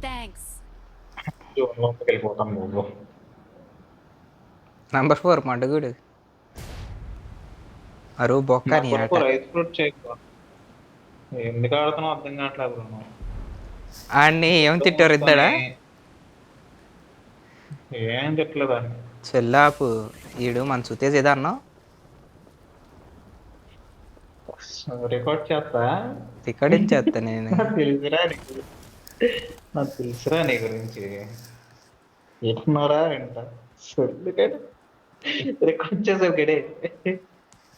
Thanks. జోన్లోకి వెళ్ళిపోతాం నువ్వు. Number 4 మడ్డగుడు. అరువు బొక్క నీ నంబర్ ఆట. 4 ఐస్ ఫ్రూట్ చేయకు. ఎందుకు ఆడుతున్నావు అర్థం కావట్లేదు బ్రో నువ్వు. ఆడిని ఏం కళ్ళు తిట్టారు ఇద్దాడా? మూసుకొని ఏం తిట్టలేదా? చెల్లాపు ఈడు మన సుతేజ్ ఏదో అన్నావు. రికార్డ్ చేస్తా. తిక్కడించేస్తా నేను. నాకు తెలుసురా నీ గురించి. నాకు తెలుసురా నీ గురించి. ఎట్టున్నారా వింటా సొల్లుగాడు. రికార్డ్ చేసావు గడే.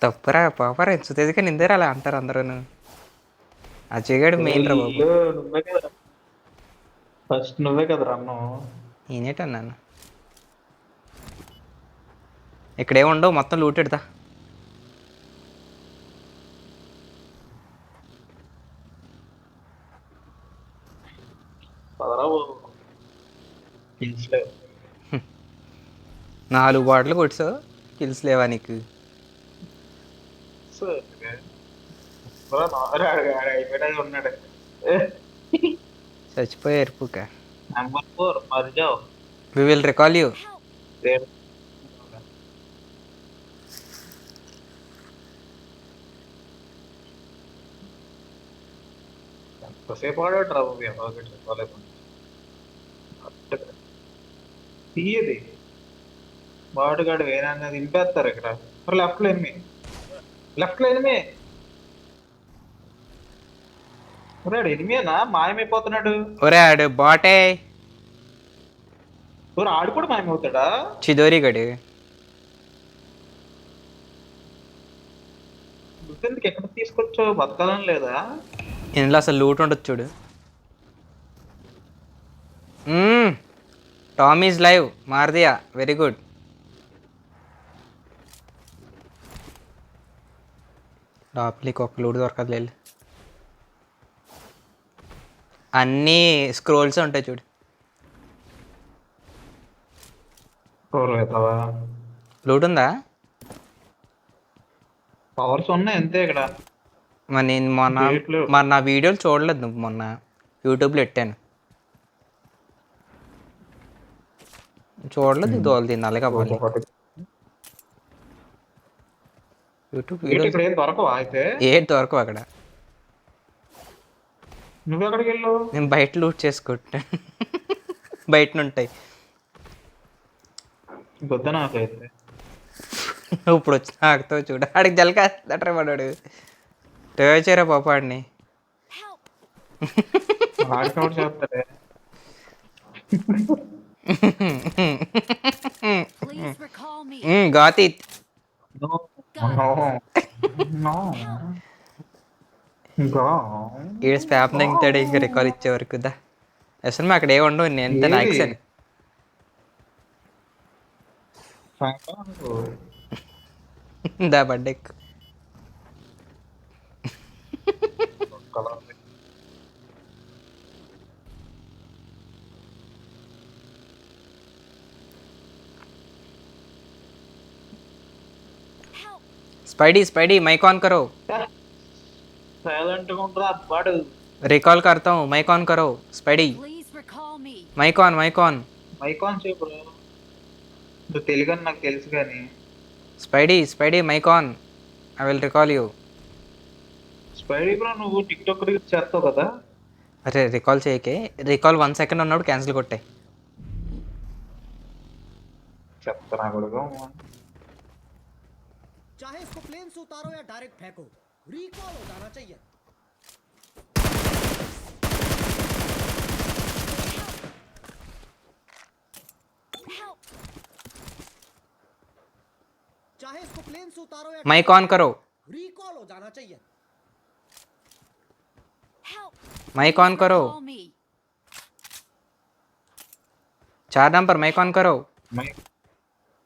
తప్పురా పాపరా సుతేజ్గా నిందేరా అలా అంటారు అందరూ. అజయ్ మెయిన్ రా బాబు. నువ్వే కదా ఫస్ట్, నువ్వే కదా రన్ను. నేనేటన్నాను ఇక్కడే ఉండవు మొత్తం లూటెడతా. పదరా బాబు. పిలిచలేవు. 4 బాటిల్ కొట్టావు కిల్స్ లేవా నీకు? అయిపోయినా ఉన్నాడు. చచ్చిపోయారు పూక. నెంబర్ 4 మరిజావు. We will recall you. ఎంతసేపు ఆడాడు రా బాబు ఎవరు తీయది బాడుగాడు వేరే దింపేస్తారు ఇక్కడ. లెఫ్ట్ లో ఎనిమి, లెఫ్ట్ లో ఎనిమి. రాడు ఎనిమినా మాయమైపోతున్నాడు. ఒరే ఆడు బాటే ఆడు కూడా మాయమవుతాడా? చిదోరి గడి. ఎందుకు ఎక్కడ తీసుకొచ్చావు? బతకాలని లేదా? ఇందులో అసలు లూట్ ఉండొచ్చు చూడు. టామ్ ఈజ్ లైవ్ మారదియా వెరీ గుడ్. లోపలికి ఒక లూట్ దొరకదు లేదు. అన్నీ స్క్రోల్స్ ఉంటాయి చూడు. లూట్ ఉందా? పవర్స్ ఉన్నాయి అంతే ఇక్కడ. మరి నేను మరి నా వీడియోలు చూడలేదు నువ్వు. మొన్న యూట్యూబ్లో పెట్టాను చూడలేదు. దోలు అలాగే అవ్వాలి. యూట్యూబ్ ఇక్కడ ఏం దొరకవా అయితే? ఏది దొరకవు అక్కడ. నువ్వు ఎక్కడికి వెళ్ళు? నేను బయట లూట్ చేసుకుంటాను. బయట ఉంటాయి. వద్దా నాకైతే. ఇప్పుడు వచ్చి ఆడుతో చూడు. ఆడికి జలకాస్తాడు పడాడు. టేచరా పాప ఆడిని. ఆడికౌట్ చేస్తాడే. Please recall me. గాతి ఈడ స్పాప్ నంగుతాడు ఇంకా రికాల్ ఇచ్చే వరకు దా. అసలు అక్కడ ఏ ఉండవు. నేను ఎంత నాక్సాను. దా బడ్డెక్. स्पाइडी स्पाइडी माइक ऑन करो. साइलेंट गा बड़. रिकॉल करता हूँ. माइक ऑन करो spidey. Mic on mic on. Mic on से ब्रो. तो तेलुगु నాకు తెలుసు గాని. Spidey spidey mic on. I will recall you. Spidey bro నువ్వు టిక్ టాక్ చేస్తావు కదా? అరే రికాల్ చేయకే. రికాల్ 1 సెకండ్ అన్నాడు క్యాన్సిల్ కొట్టాయి. చెప్తానా కొడుకు. चाहे इसको प्लेन से उतारो या डायरेक्ट फेंको, रिकॉल हो जाना चाहिए. चाहे इसको प्लेन से उतारो या माइक ऑन करो. रिकॉल हो जाना चाहिए. माइक ऑन करो. 4 नंबर माइक ऑन करो.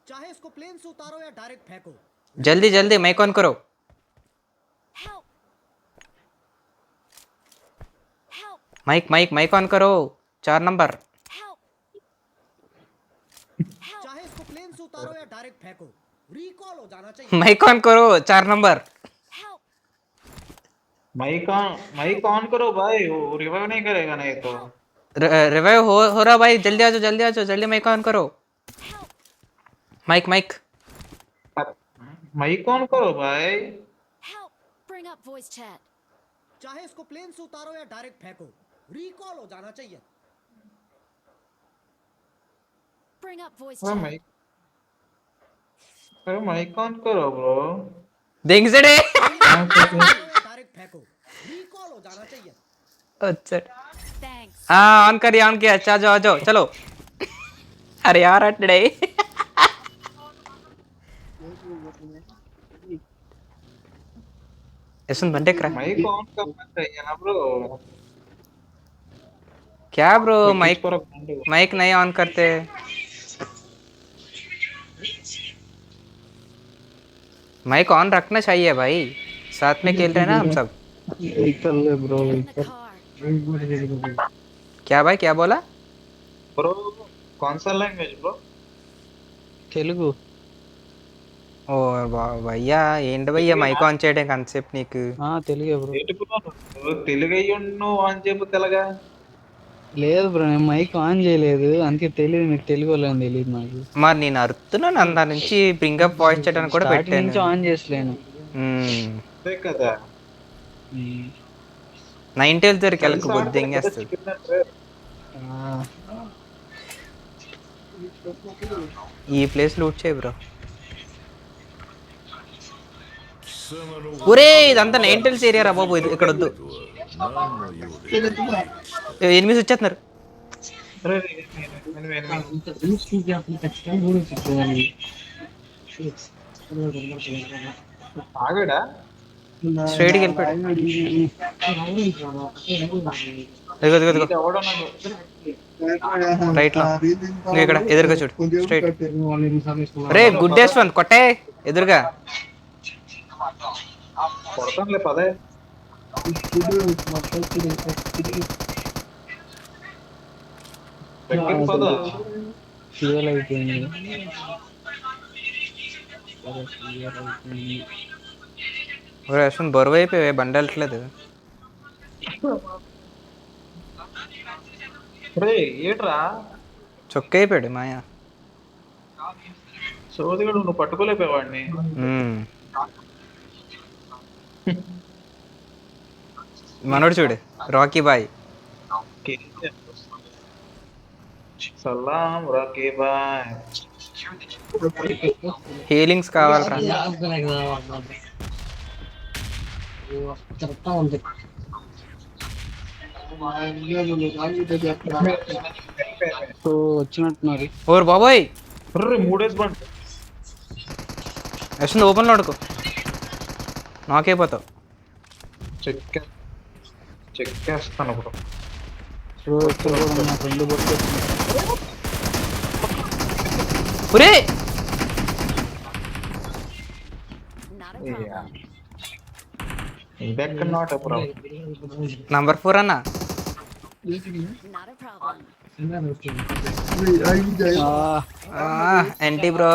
चाहे इसको प्लेन से उतारो या डायरेक्ट फेंको. जल्दी जल्दी माइक ऑन करो. माइक माइक माइक ऑन करो. 4 नंबर. चाहे इसको प्लेन से उतारो या डायरेक्ट फेंको, रिकॉल हो जाना चाहिए. माइक ऑन करो. 4 नंबर. माइक ऑन करो भाई. वो रिवाइव नहीं करेगा नहीं तो. रिवाइव हो रहा भाई, जल्दी आ जाओ, जल्दी माइक ऑन करो। Help! माइक माइक ऑन करो भाई। Help! Bring up voice chat. चाहे इसको प्लेन से उतारो या डायरेक्ट फेंको, रिकॉल हो जाना चाहिए। Bring up voice अरे chat. माइक ऑन करो ब्रो। देख से डे। डायरेक्ट फेंको, रिकॉल हो जाना चाहिए। अच्छा Thanks. हाँ, ऑन किया। अच्छा आ जाओ चलो। अरे यार अटड़े। ऐसा बंटे करा माइक ऑन करना चाहिए ना ब्रो। क्या ब्रो? कोई माइक कुछ फर्क नहीं पड़ेगा। माइक नहीं ऑन करते। माइक ऑन रखना चाहिए भाई, साथ में खेल रहे हैं ना हम सब। चल bro. Get in the car. क्या भाई, क्या बोला? ब्रो कौन सा लैंग्वेज ब्रो? తెలుగు ఓ భయ్యా ఏంటి భయ్యా మైక్ ఆన్ చేయడం కాన్సెప్ట్ నీకు? తెలుగే బ్రో. ఏంటి బ్రో నువ్వు తెలుగు అయ్యి నువ్వు అని చెప్పు తెలగా. లేదు బ్రో, నేను మైక్ ఆన్ చేయలేదు, అందుకే తెలియదు. మీకు తెలుగు వాళ్ళని తెలియదు నాకు. మరి నేను అరుతున్నాను అందా నుంచి బ్రింగప్ వాయిస్ చేయడానికి కూడా స్టార్టింగ్ పెట్టాను. నుంచి ఆన్ చేసలేను. అంతే కదా. 90 దొరికి వెళ్ళకు బుద్ధి ఎంగేస్తుంది. ఈ ప్లేస్ లూట్ చేయి బ్రో. ఒరే ఇదంతా 90s ఏరియా రా బాబు, ఇక్కడ వద్దు. ఎనిమిది వచ్చేస్తున్నారు. అరే, ఆగాడా? స్ట్రైట్కి వెళ్ళిపోయాడు. ఇదిగో ఇది ఎవడన్నాడు? రైట్ లో ఇంకా ఇక్కడ ఎదురుగా చూడు, స్ట్రైట్. రే గుడ్ డేస్ వన్ కొట్టే ఎదురుగా. కొడతానులే పదే. దగ్గరికి పద. ఫ్యూయల్ అయిపోయింది. బరువు అయిపోయి బండి వెళ్ళట్లేదు. రే ఏట్రా చొక్క అయిపోయాడు మాయా. సోదిగాడు, నువ్వు పట్టుకోలేకపోయేవాడిని. మనోడు చూడు, రాకీ బాయ్. సలాం రాకీ బాయ్. హీలింగ్స్ కావాలరా. సో వచ్చినట్టున్నారు. ఓరు బాబోయ్, అర్రే మూడేసి బండి. వస్తుంది ఓపెన్లో అడుకో, నాకైపోతావు. చెక్కేస్తాను ఇప్పుడు. సో ఇక్కడ కూడా నా ఫ్రెండ్ బట్టి ఒరే Not a problem. ఇదెక్కడ నాట్ ఎప్పుడు నంబర్ 4 అన్న. Not a problem. NT bro.